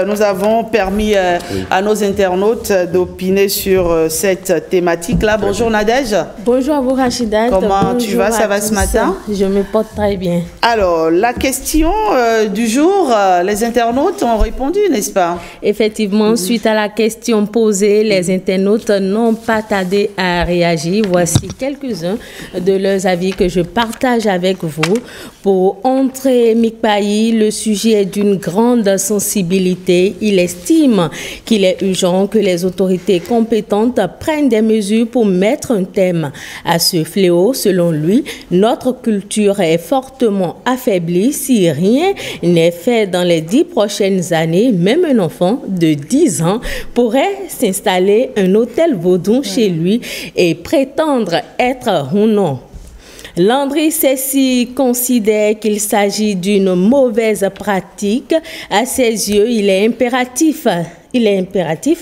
Nous avons permis à nos internautes d'opiner sur cette thématique-là. Bonjour Nadège. Bonjour à vous Rachida. Comment tu vas? Ça va ce matin? Je me porte très bien. Alors, la question du jour, les internautes ont répondu, n'est-ce pas? Effectivement, suite à la question posée, les internautes n'ont pas tardé à réagir. Voici quelques-uns de leurs avis que je partage avec vous. Pour André Mikpayi, le sujet est d'une grande sensibilité. Il estime qu'il est urgent que les autorités compétentes prennent des mesures pour mettre un terme à ce fléau. Selon lui, notre culture est fortement affaiblie. Si rien n'est fait dans les 10 prochaines années, même un enfant de 10 ans pourrait s'installer un hôtel vaudou chez lui et prétendre être ou non. Landry Cessy considère qu'il s'agit d'une mauvaise pratique. À ses yeux, il est impératif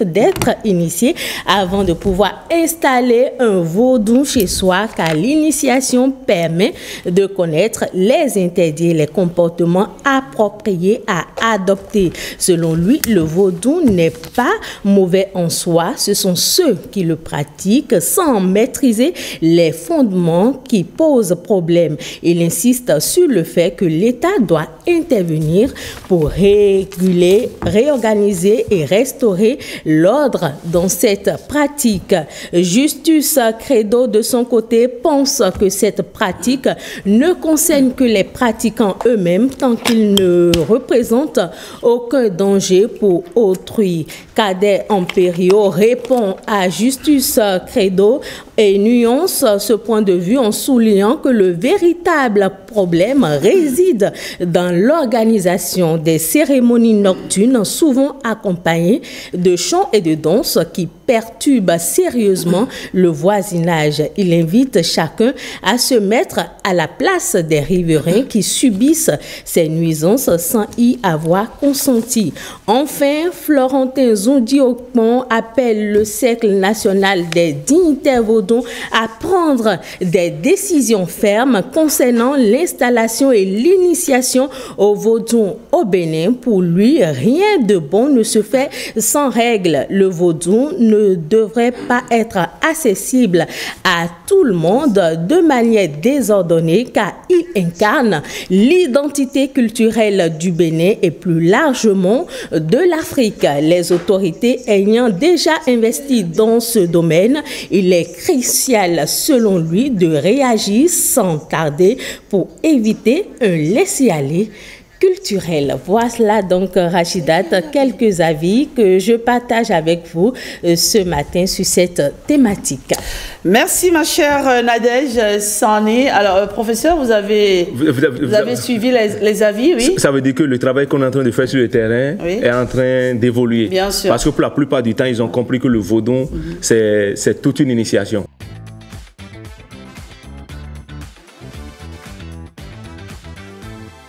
d'être initié avant de pouvoir installer un vaudou chez soi, car l'initiation permet de connaître les interdits et les comportements appropriés à adopter. Selon lui, le vaudou n'est pas mauvais en soi, ce sont ceux qui le pratiquent sans maîtriser les fondements qui posent problème. Il insiste sur le fait que l'État doit intervenir pour réguler, réorganiser et restaurer l'ordre dans cette pratique. Justus Credo, de son côté, pense que cette pratique ne concerne que les pratiquants eux-mêmes tant qu'ils ne représentent aucun danger pour autrui. Cadet Amperio répond à Justus Credo et nuance ce point de vue en soulignant que le véritable problème réside dans l'organisation des cérémonies nocturnes, souvent accompagnées de chants et de danses qui perturbent sérieusement le voisinage. Il invite chacun à se mettre à la place des riverains qui subissent ces nuisances sans y avoir consenti. Enfin, Florentin Zondiopon appelle le Cercle national des dignitaires vaudons à prendre des décisions fermes concernant l'installation et l'initiation au vaudou au Bénin. Pour lui, rien de bon ne se fait sans règles. Le vaudou ne devrait pas être accessible à tout le monde de manière désordonnée, car il incarne l'identité culturelle du Bénin et plus largement de l'Afrique. Les autorités ayant déjà investi dans ce domaine, il est crucial, selon lui, de réagir sans tarder pour éviter un laisser-aller culturel. Voilà donc, Rachidat, quelques avis que je partage avec vous ce matin sur cette thématique. Merci ma chère Nadège Sané. Alors, professeur, vous avez suivi les avis, oui? Ça veut dire que le travail qu'on est en train de faire sur le terrain est en train d'évoluer. Bien sûr. Parce que pour la plupart du temps, ils ont compris que le vaudou, c'est toute une initiation.